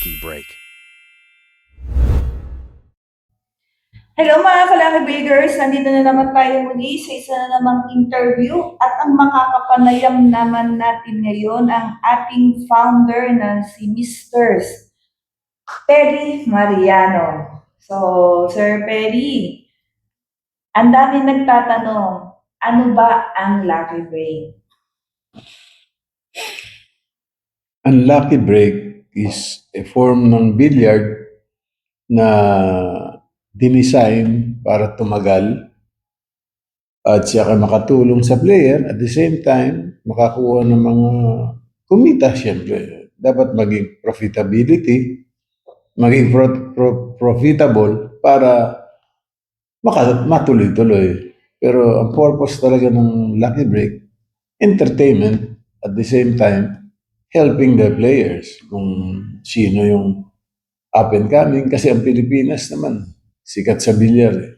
Lucky Break. Hello mga Kalaki Builders! Nandito na naman tayo muli sa isa na namang interview at ang makakapanayam naman natin ngayon ang ating founder na si Mr. Perry Mariano. So, Sir Perry, ang dami nagtatanong, ano ba ang Lucky Break? Ang lucky break is a form ng billiard na dinesign para tumagal at saka makatulong sa player at the same time makakuha ng mga kumita siyempre. Dapat maging profitable para matuloy-tuloy. Pero ang purpose talaga ng lucky break, entertainment at the same time helping the players kung sino yung up and coming kasi ang Pilipinas naman sikat sa bilyar eh.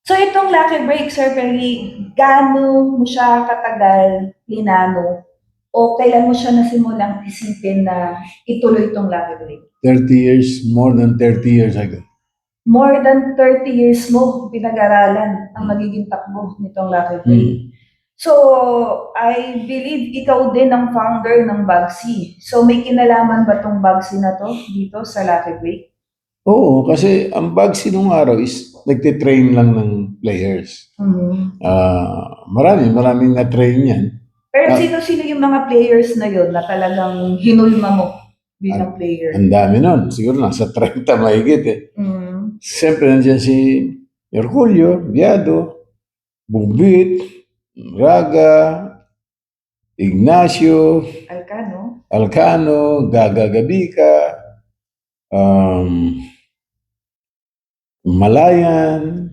So itong Lucky Break, Sir Perry, gaano mo siya katagal linano o kailan mo siya nasimulang isipin na ituloy itong Lucky Break? 30 years, more than 30 years ago. More than 30 years mo pinag-aralan ang magiging takbo nitong Lucky Break. So, I believe ikaw din ang founder ng Bagsy. So, may kinalaman ba tong Bagsy na to dito sa Lucky Break? Oo, kasi ang Bagsy nung araw is nagtitrain lang ng players. Maraming na-train yan. Pero sino-sino yung mga players na yun na talagang hinulma mo bilang player? Ang dami nun. Siguro nasa 30 mahigit eh. Siyempre nandiyan si Herculio, Viado, Bumbit, Raga, Ignacio, Alcano, Gaga Gabica, Malayan,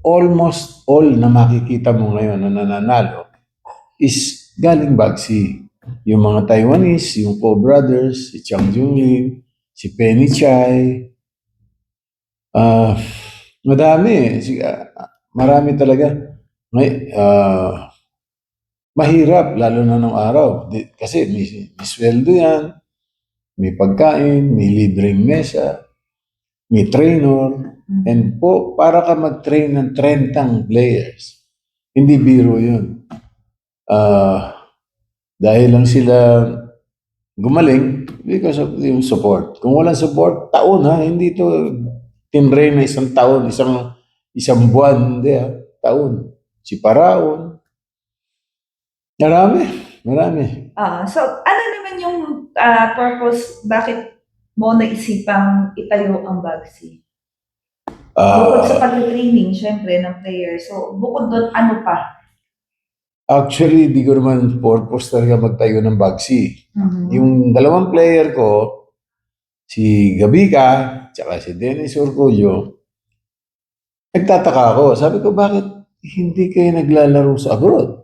almost all na makikita mo ngayon na nananalo is galing Bagsy. Yung mga Taiwanese, yung Po Brothers, si Chang Junglin, si Penny Chai, madami. Marami talaga. Mahirap, lalo na nung araw. Kasi may sweldo yan, may pagkain, may libreng mesa, may trainer, and po, para ka mag-train ng 30 players. Hindi biro yun. Dahil lang sila gumaling because of yung support. Kung walang support, taon ha, hindi to tinrain na isang taon, isang buwan, hindi ha, taon. Si Paraon. Marami. So, ano naman yung purpose, bakit mo naisipang itayo ang Bagsy? Bukod sa pag-training, syempre, ng player. So, bukod doon, ano pa? Actually, di ko naman purpose talaga magtayo ng Bagsy. Yung dalawang player ko, si Gabica, tsaka si Dennis Orcullo, nagtataka ako. Sabi ko, bakit hindi kayo naglalaro sa abroad?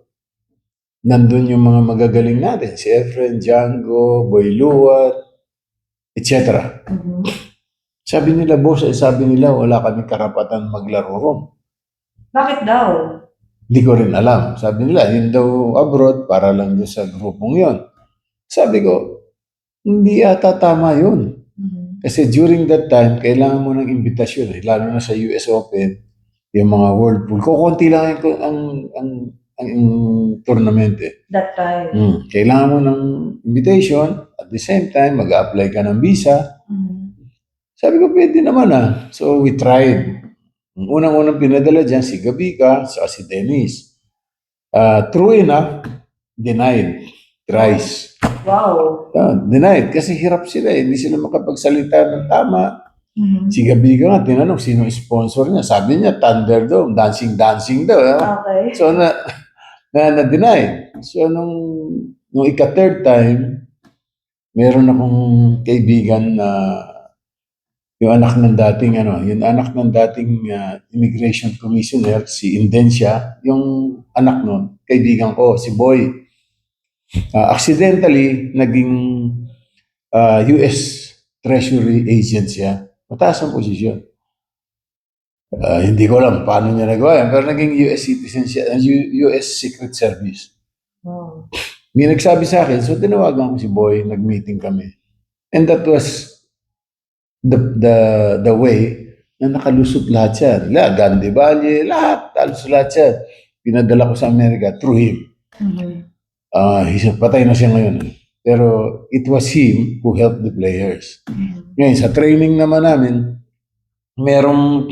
Nandun yung mga magagaling natin, si Efren, Django, Boy Luwat, etc. Sabi nila, boss, sabi nila, wala kami karapatan maglaro ron. Bakit daw? Hindi ko rin alam. Sabi nila, yun daw abroad para lang doon sa grupong yun. Sabi ko, hindi ata tama yun. Kasi during that time, kailangan mo ng imbitasyon eh, lalo na sa US Open, yung mga World Pool. Kukunti lang ang tournament eh. That time. Kailangan mo ng invitation, at the same time, mag-apply ka ng visa. Sabi ko, pwede naman So we tried. Unang-unang pinadala dyan, si Gabica, si Dennis. True enough, denied. Thrice. Wow. Denied. Kasi hirap sila eh. Hindi sila makapagsalita ng tama. Si Gabica nga, tinanong sino sponsor niya. Sabi niya, Thunderdome. Dancing daw. Okay. So, na-deny. So, nung ika-third time, meron akong kaibigan na yung anak ng dating immigration commissioner, si Indencia, yung anak nun, kaibigan ko, si Boy. Accidentally, naging US Treasury agent siya. Mataas ang posisyon. Hindi ko alam paano niya nagawa yan, pero naging US citizen siya, US Secret Service. Wow. May nagsabi sa akin, so tinawagan ko si Boy, nag-meeting kami. And that was the way na nakalusot lahat yan. Gandhi Valley, lahat, halos lahat yan. Pinadala ko sa Amerika through him. Patay na siya ngayon. Pero it was him who helped the players. Ngayon, sa training naman namin, meron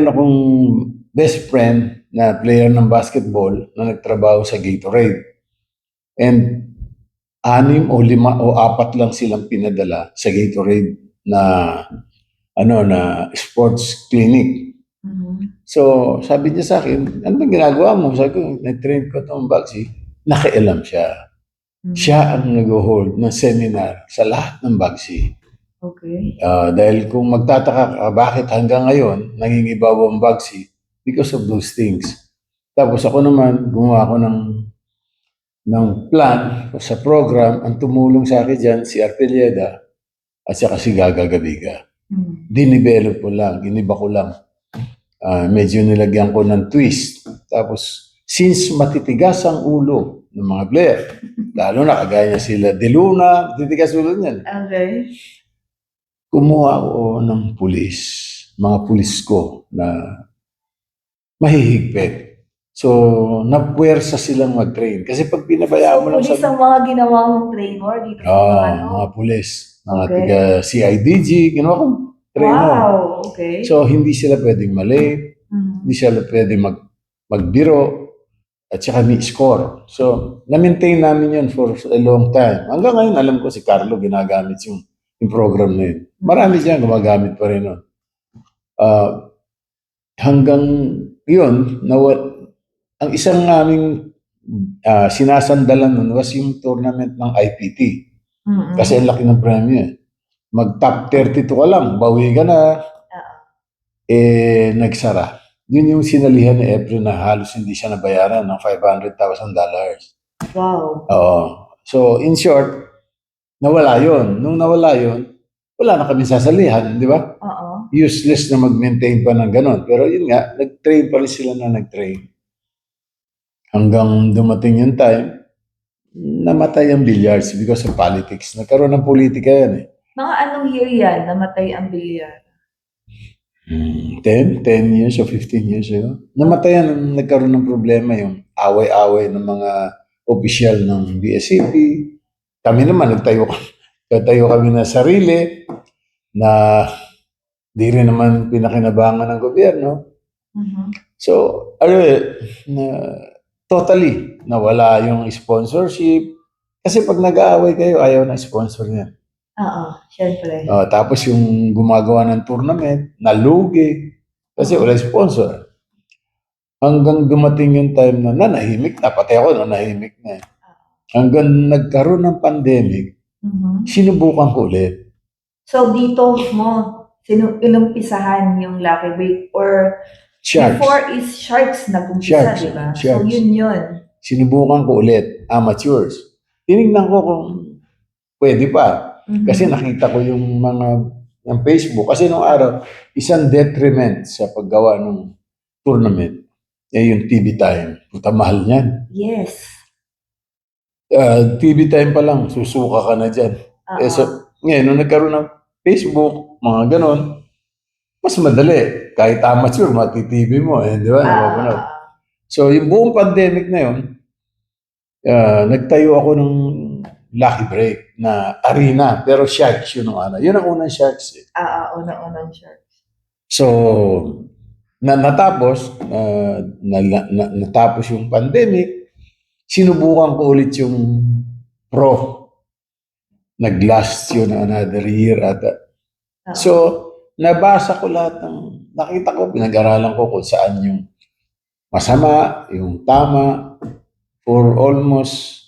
akong best friend na player ng basketball na nagtrabaho sa Gatorade. And 6 o 5 o 4 lang silang pinadala sa Gatorade na sports clinic. So, sabi niya sa akin, ano bang ginagawa mo? Sabi ko, na-train ko itong Bagsi. Nakialam siya. Siya ang nag-hold ng seminar sa lahat ng Bagsi. Okay. Dahil kung magtataka ka, bakit hanggang ngayon nangingibaw ang Bagsi? Because of those things. Tapos ako naman, gumawa ako ng plan sa program. Ang tumulong sa akin dyan, si Arpelieda at saka si Gaga Gabiga. Dinivelop ko lang, iniba ko lang. Medyo nilagyan ko ng twist. Tapos, since matitigas ang ulo ng mga player, lalo na kagaya niya sila De Luna, matitigas ulo niyan. Okay. Kumuha ako ng mga pulis ko na mahihigpit. So, napuwersa silang mag-train. Kasi pag pinabayaan mo lang Pulis ang mga ginawa mong trainer dito sa mga mga pulis, mga Okay. tiga CIDG, ginawa kong trainer. Wow, okay. So, hindi sila pwedeng malate, hindi sila pwedeng magbiro, at saka may score. So, na-maintain namin yun for a long time. Hanggang ngayon, alam ko si Carlo ginagamit yung program na yun. Marami dyan gumagamit pa rin nun. Hanggang yun, ang isang naming sinasandalan nun was yung tournament ng IPT. Kasi ang laki ng premyo eh. Mag-top 32 ka lang, bawi ka na, nagsara. Yun yung sinalihan ni Efren na halos hindi siya nabayaran ng $500,000. Wow. So, in short, nawala yun. Nung nawala yun, wala na kami sasalihan, di ba? Useless na mag-maintain pa ng ganon. Pero yun nga, nag-train pa rin sila na nag-train. Hanggang dumating yung time, namatay ang billiards because of politics. Nagkaroon ng politika yan eh. Mga anong year yan namatay ang bilyar? 10 years o 15 years ago. Namatay yan, nagkaroon ng problema yung away-away ng mga opisyal ng BSCP. Kami naman, nagtayo kami na sarili na di rin naman pinakinabangan ng gobyerno. So, totally nawala yung sponsorship. Kasi pag nag-aaway kayo, ayaw na sponsor niya. Syempre. Tapos yung gumagawa ng tournament, nalugi. Kasi wala sponsor. Hanggang dumating yung time na nanahimik na. Pati ako nanahimik na. Hanggang nagkaroon ng pandemic, sinubukan ko ulit. So dito mo, inumpisahan yung Lucky Break or Sharks. before is Sharks nag-umpisa, Sharks, di ba? So Sharks. yun. Sinubukan ko ulit, amateurs. Tinignan ko kung pwede pa. Kasi nakita ko yung ng Facebook. Kasi nung araw, isang detriment sa paggawa ng tournament, yung TV time. Puta, mahal niyan. Yes. TV time pa lang, susuka ka na dyan. So, ngayon, nung nagkaroon ng Facebook, mga ganon, mas madali. Kahit amateur, mati-TV mo, di ba? Napapanood. So, yung buong pandemic na yun, nagtayo ako ng Lucky Break na arena, pero Sharks yun ang Yun ang unang Sharks eh. Unang Sharks. So, natapos yung pandemic, sinubukan ko ulit yung pro. Nag-last yun another year ata. So, nabasa ko lahat nakita ko, pinag-aralan ko kung saan yung masama, yung tama, for almost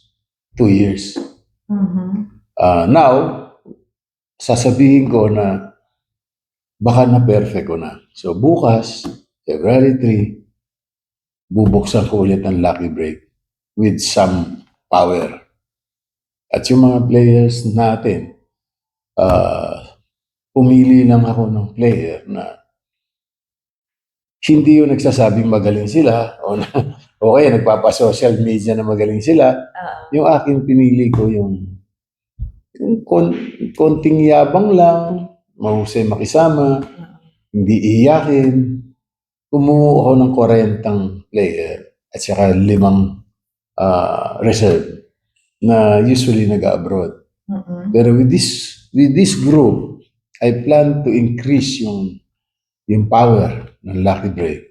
2 years. Now, sasabihin ko na baka na-perfect ko na. So, bukas, February 3, bubuksan ko ulit ang Lucky Break with some power. At yung mga players natin, pumili lang ako ng player na hindi yung nagsasabing magaling sila o kaya nagpapa-social media na magaling sila. Yung aking pinili ko yung konting yabang lang, mahusay makisama, hindi iyakin. Kumuha ako ng 40 player at saka 5 reserve na usually nag-abroad. Pero with this group, I plan to increase yung power ng Lucky Break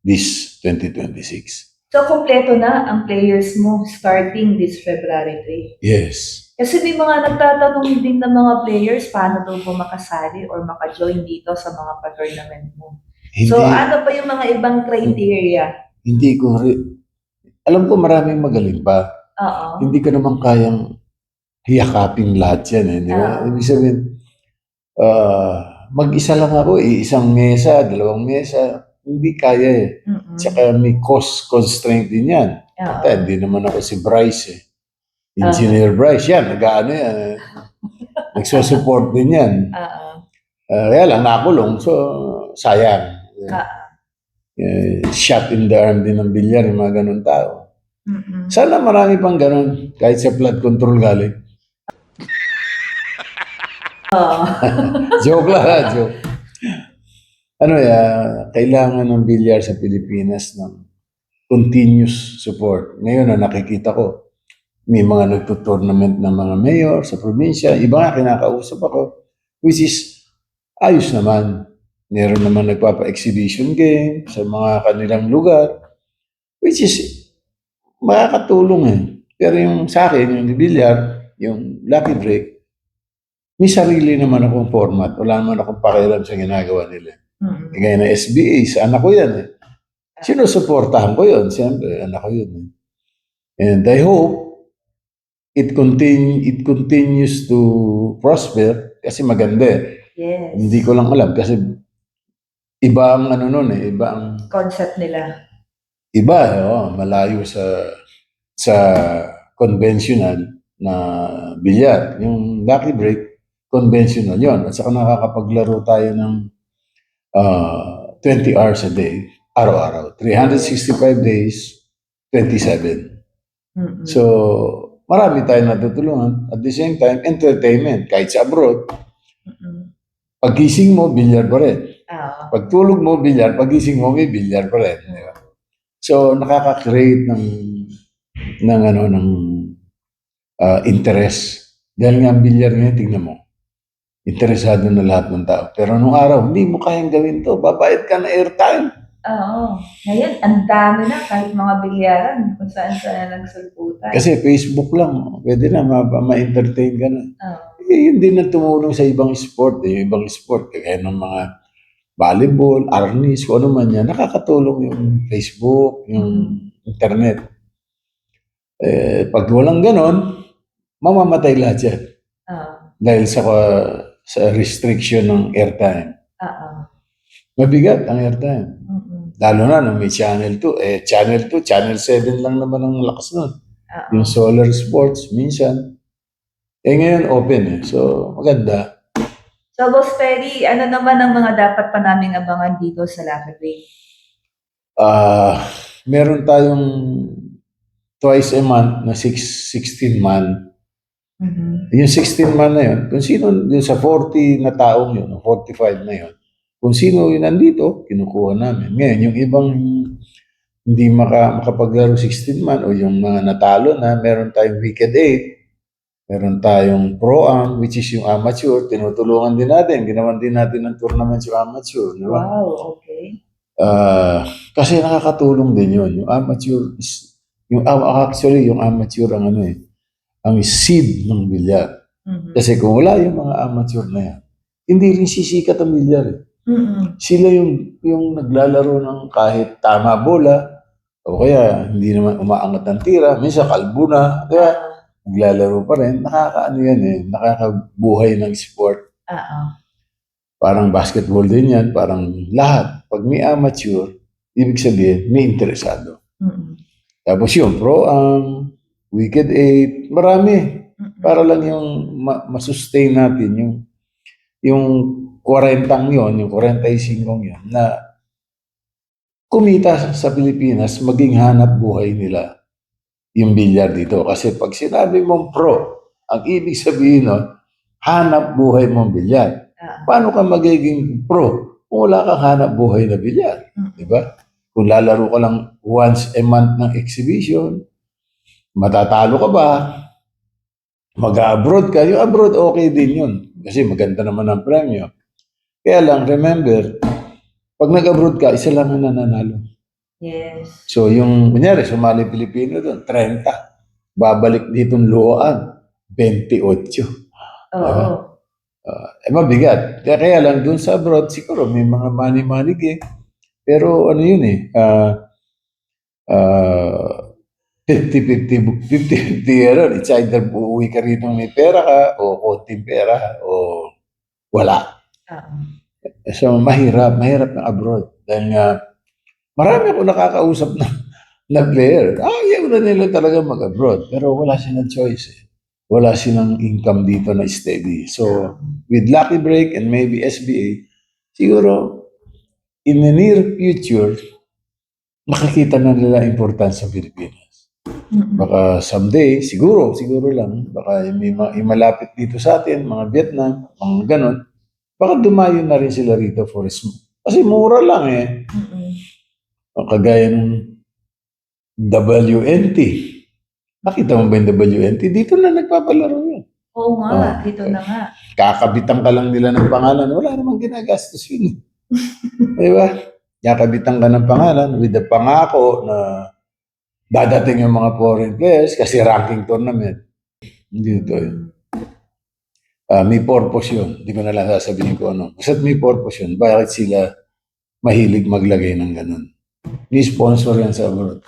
this 2026. So, kompleto na ang players mo starting this February 3. Yes. Kasi may mga nagtatanong din ng mga players paano daw po makasali or maka-join dito sa mga pa-tournament mo. So, ano pa yung mga ibang criteria? Hindi ko alam ko maraming magaling pa. Oo. Hindi ko naman kayang hiyakapin lahat yan. Di ba? Ibig sabihin, mag-isa lang ako, isang mesa, 2 mesa, hindi kaya eh. Tsaka may cost constraint din yan. Hindi naman ako si Bryce eh. Engineer Bryce, yan, nag-ano yan. Nagsusupport din yan. Kaya lang, nakulong, so sayang. Shot in the arm din ng bilyar, yung mga ganun tao. Sana marami pang ganun, kahit sa flood control galing. Joke lang, joke. Kailangan ng bilyar sa Pilipinas ng continuous support. Ngayon na nakikita ko, may mga nagtutournament ng mga mayor sa probinsya. Iba nga kinakausap ako, which is ayos naman. Meron naman nagpapa-exhibition game sa mga kanilang lugar, which is makakatulong eh. Pero yung sa akin, yung bilyar, yung Lucky Break, may sarili naman akong format. Wala naman akong pakialam sa ginagawa nila. Kaya na SBA, sa anak ko yan eh. Sinusuportahan ko yun. Siyempre, anak ko yun eh. And I hope it continues to prosper kasi maganda eh. Yes. Hindi ko lang alam kasi iba ang ano nun eh. Iba ang concept nila. Iba, malayo sa conventional na bilyar. Yung Lucky Break, conventional yon. At saka nakakapaglaro tayo ng 20 hours a day, araw-araw. 365 days, 27. So, marami tayong natutulungan. At the same time, entertainment. Kahit sa abroad, pagising mo, bilyar pa rin. Pagtulog mo, bilyar. Pagising mo, may bilyar pa rin. Diba? So, nakaka-create ng interest. Dahil nga ang bilyar ngayon, tingnan mo. Interesado na lahat ng tao. Pero nung araw, hindi mo kayang gawin to. Babayad ka na airtime. Oo. Ngayon, ang dami na kahit mga bilyaran kung saan nagsulputan. Kasi Facebook lang. Pwede na, ma-entertain ka na. Yun din ang tumulong sa ibang sport. Yung ibang sport, kaya ng mga volleyball, arnis, kung ano man yan, nakakatulong yung Facebook, yung internet. Pag walang ganon, mamamatay lahat yan. Dahil sa restriction ng airtime. Mabigat ang airtime. Lalo na nung may Channel 2. Channel 2, Channel 7 lang naman ang lakas nun. Yung Solar Sports, minsan. Ngayon open eh. So, maganda. So, Boss Perry, ano naman ang mga dapat pa naming abangan dito sa Lucky Break? Meron tayong twice a month na 16 man. Yung 16 man na yun, kung sino yung sa 40 na taong yun, 45 na yun, kung sino yung nandito, kinukuha namin. Ngayon, yung ibang hindi makapaglaro 16 man o yung mga natalo na, meron tayong Wicked 8, meron tayong Pro-Am, which is yung amateur, tinutulungan din natin, ginawan din natin ng tournament yung amateur. Di ba? Wow, okay. Kasi nakakatulong din yun. Yung amateur is, actually, yung amateur ang ano eh, ang seed ng bilyar. Kasi kung wala yung mga amateur na yan, hindi rin sisikat ang bilyar eh. Sila yung naglalaro ng kahit tama bola, o kaya hindi naman umaangat ng tira, minsan kalbo na, kaya naglalaro pa rin, nakakaano yan eh, nakakabuhay ng sport. Parang basketball din yan, parang lahat. Pag may amateur, ibig sabihin, may interesado. Tapos yung Pro-Am, Wicked 8, marami. Para lang yung masustain natin yung 40 yon, yung 45 yon na kumita sa Pilipinas, maging hanap buhay nila yung bilyar dito. Kasi pag sinabi mong pro, ang ibig sabihin nun, hanap buhay mong bilyar. Paano ka magiging pro kung wala kang hanap buhay na bilyar? Di ba? Kung lalaro ka lang once a month ng exhibition, matatalo ka ba? Mag-abroad ka. Yung abroad, okay din yun. Kasi maganda naman ang premyo. Kaya lang, remember, pag nag-abroad ka, isa lang ang nananalo. Yes. So, yung, kunyari, sumali Pilipino doon, 30. Babalik dito ng luoan, 28. Oo. Mabigat. Kaya lang, doon sa abroad, siguro may mga money-money game. Pero ano yun 50-50 error. It's either uuwi ka rito may pera ka o konting pera o wala. So mahirap ng abroad. Dahil nga marami ako nakakausap na player. Ayaw na nila talaga mag-abroad. Pero wala silang choice. Wala silang income dito na steady. So with Lucky Break and maybe SBA, siguro in the near future, makikita na nila importance sa Pilipinas. Baka someday, siguro lang, baka may malapit dito sa atin, mga Vietnam, mga ganon, baka dumayo na rin sila rito for kasi mura lang Kagaya ng WNT. Nakita mo ba yung WNT? Dito na nagpapalaro yun. Oo nga, dito na nga. Kakabitan ka lang nila ng pangalan, wala namang ginagastos yun. Diba? Kakabitan ka ng pangalan with the pangako na dadating yung mga foreign players kasi ranking tournament. Hindi ito yun. May purpose yun. Hindi ko na lang sasabihin ko ano. Basta't may purpose yun. Bakit sila mahilig maglagay ng ganun? May sponsor yan sa abroad.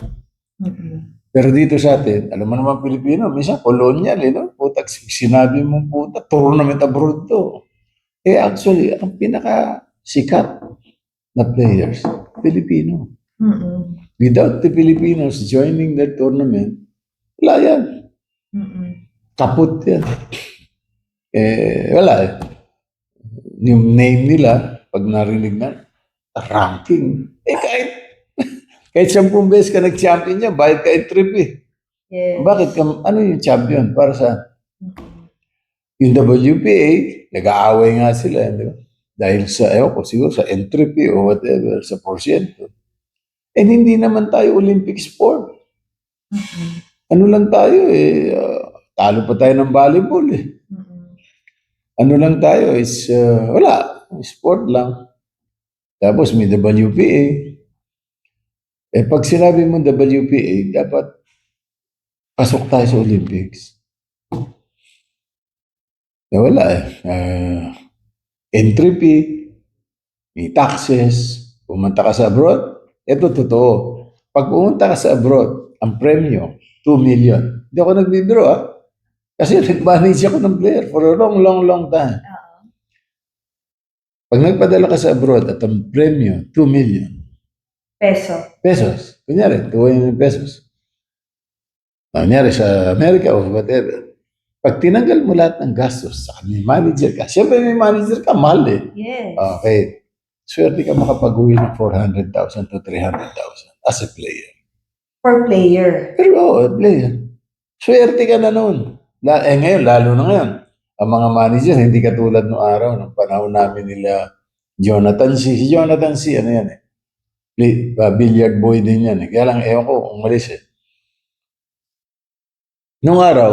Pero dito sa atin, alam mo naman Pilipino, minsan colonial, Putak, sinabi mo tournament abroad to. Actually, ang pinaka-sikat na players, Filipino. Without the Filipinos joining that tournament, wala yan. Kaput yan. Wala Yung name nila, pag narinig na, ranking. Kahit 10 beses ka nag-champion niya, bayad ka trip Yes. Bakit ano yung champion? Para sa yung WPA, nag-aaway nga sila, di ba? Dahil sa, siguro sa entry fee o whatever, sa porsyento. Hindi naman tayo Olympic sport. Ano lang tayo talo pa tayo ng volleyball Ano lang tayo is, wala, sport lang. Tapos may WPA. Pag sinabi mo WPA, dapat pasok tayo sa Olympics. Wala entry fee, may taxes, pumunta ka sa abroad, ito totoo. Pag pumunta ka sa abroad, ang premyo, 2 million. Hindi ako nagbibiro Kasi nag-manage ako ng player for a long time. Pag nagpadala ka sa abroad at ang premyo, 2 million. Pesos. Kunyari, 2 million pesos. Kunyari sa America o whatever. Pag tinanggal mo lahat ng gastos, saka may manager ka. Siyempre may manager ka, mahal Yes. Okay. Swerte ka makapag-uwi ng 400,000 to 300,000 as a player. Per player. Pero player. Swerte ka na noon. Ngayon, lalo na ngayon. Ang mga manager, hindi katulad noong araw, ng panahon namin nila Jonathan C. Si Jonathan C, ano yan billiard boy din yan Kaya lang, ewan ko, umalis Noong araw,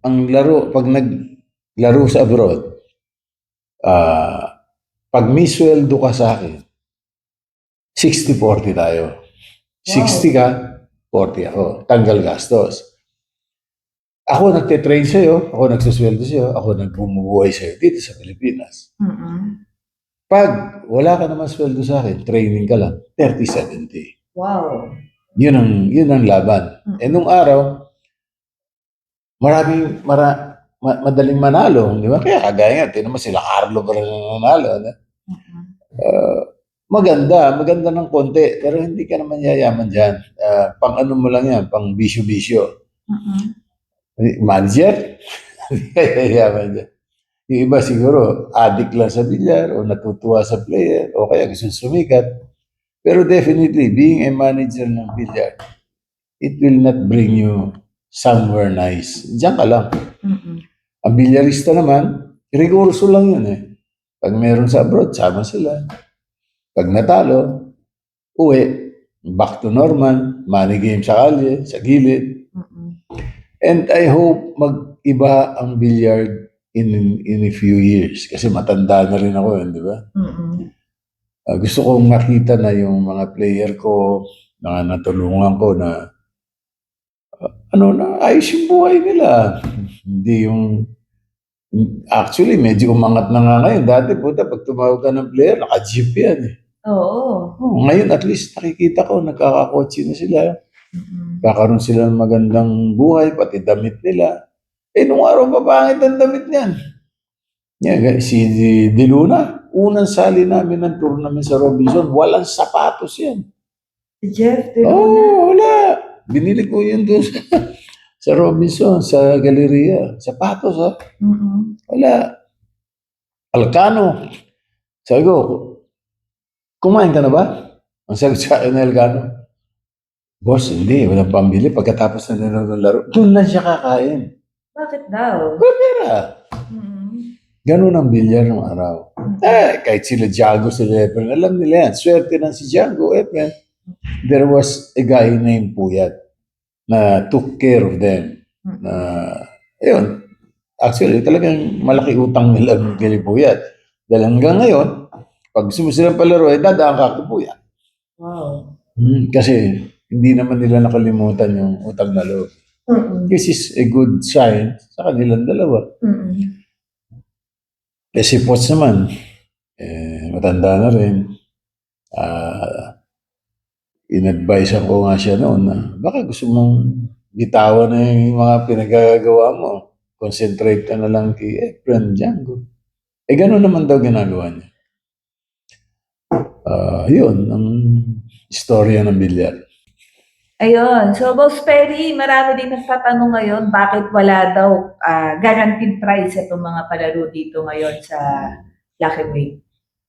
ang laro, pag naglaro sa abroad, pag may sweldo ka sa akin, 60-40 tayo. 60 ka, 40 ako. Tanggal gastos. Ako nagte-train sa'yo, ako nagsusweldo sa'yo, ako nagbumubuhay sa'yo dito sa Pilipinas. Pag wala ka naman sweldo sa akin, training ka lang, 30-70. Wow. Yun ang laban. Nung araw, madaling manalo, di ba? Kaya kagaya nga, tinan mo sila Carlo pa rin nanalo. Maganda ng konti, pero hindi ka naman yayaman dyan. Pang ano mo lang yan, pang bisyo-bisyo. Manager, hindi ka yayaman dyan. Yung iba siguro, addict lang sa bilyar o natutuwa sa player o kaya gusto sumikat. Pero definitely, being a manager ng bilyar, it will not bring you somewhere nice. Diyan ka lang. Ang bilyarista naman, Recurso lang yun eh. Pag meron sa abroad, sama sila. Pag natalo, uwi. Back to normal. Money game sa kalye, sa gilid. And I hope mag-iba ang billiard in a few years. Kasi matanda na rin ako yun, di ba? Gusto kong makita na yung mga player ko, na natulungan ko na na ayos yung buhay nila. Hindi yung actually medyo umangat na nga ngayon. Dati puta pag tumawag ka ng player, naka-jeep yan eh. Oo. Ngayon at least nakikita ko nagkakakotse na sila. Kakaroon sila ng magandang buhay, pati damit nila. Nung araw papangit ang damit niyan. Yeah, si De Luna, unang sali namin ng tournament sa Robinson, walang sapatos yan. Si Jeff, De Luna. Wala. Binili ko yun doon sa Robinson, sa Galleria. Sapatos, ha? Wala. Alcano. Sabi ko, kumain ka na ba? Ang sagot sa akin na Alcano, boss, hindi. Walang pambili. Pagkatapos na nanonood ng laro, doon lang siya kakain. Bakit daw? Pera. Ganun ang bilyar ng araw. Kahit sila Django, sila Efren, alam nila yan. Swerte ng si Django, Efren. There was a guy named Puyat na took care of them. Ayun, actually, talagang malaki utang nila kay Puyat. Dahil hanggang ngayon, pag gusto mo silang palaro, dadaan ka kay Puyat. Wow. Kasi hindi naman nila nakalimutan yung utang na loob. This is a good sign sa kanilang dalawa. Si Potts naman, matanda na rin. In-advise ko nga siya noon na baka gusto mong bitawan na yung mga pinagagawa mo. Concentrate ka na lang kay Efren Django. Gano'n naman daw ginagawa niya. Yun, ang istorya ng bilyar. Ayun. So, Boss Perry, marami din nagtatanong ngayon bakit wala daw guaranteed prize itong mga palaro dito ngayon sa Lucky Break.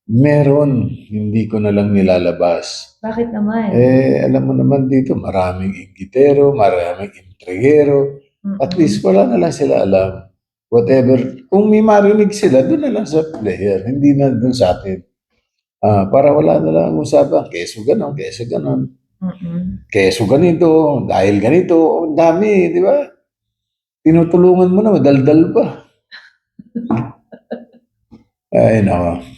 Meron, hindi ko na lang nilalabas. Bakit naman? Alam mo naman dito, maraming inggitero, maraming intrigero. At least wala na lang sila alam. Whatever, kung may marinig sila, doon na lang sa player, hindi na doon sa atin. Para wala na lang usapan, keso ganon, keso ganon. Keso ganito, dahil ganito, ang dami, di ba? Tinutulungan mo na, madaldal pa. Ay, nako.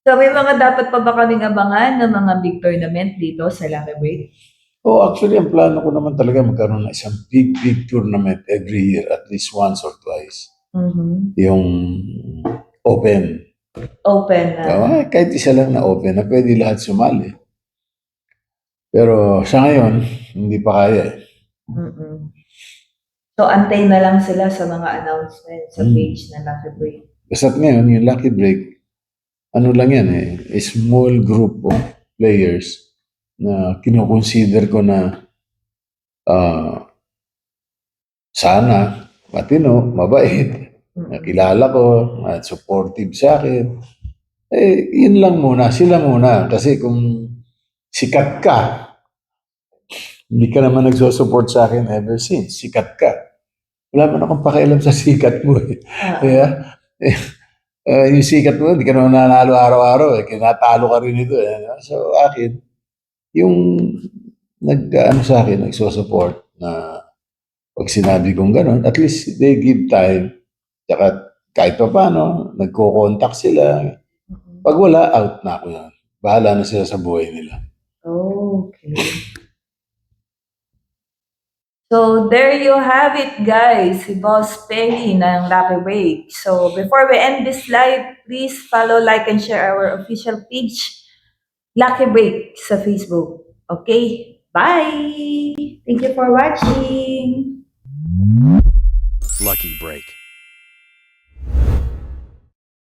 So, may mga dapat pa ba kaming abangan ng mga big tournament dito sa Lucky Break? Actually, ang plano ko naman talaga magkaroon ng isang big tournament every year, at least once or twice. Yung open. Open na. Kahit isa lang na open, na pwede lahat sumali. Pero sa ngayon, hindi pa kaya eh. So, antay na lang sila sa mga announcements sa page na Lucky Break. Basta't ngayon, yung Lucky Break, ano lang yan eh, a small group of players na kinoconsider ko na sana, matino, mabait, nakilala ko, at supportive sa akin. Yun lang muna, sila muna. Kasi kung sikat ka, hindi ka naman nagsusupport sa akin ever since. Sikat ka. Wala man akong pakialam sa sikat mo eh. Yung sikat mo, hindi ka naman nanalo araw-araw eh. Kinatalo ka rin ito eh. So akin, yung sa akin, nagsusupport na pag sinabi kong gano'n, at least they give time. Tsaka kahit pa paano, nagko-contact sila. Pag wala, out na ako yan. Bahala na sila sa buhay nila. Okay. So, there you have it, guys. Si Boss Perry ng Lucky Break. So, before we end this live, please follow, like, and share our official page, Lucky Break, sa Facebook. Okay? Bye! Thank you for watching! Lucky Break.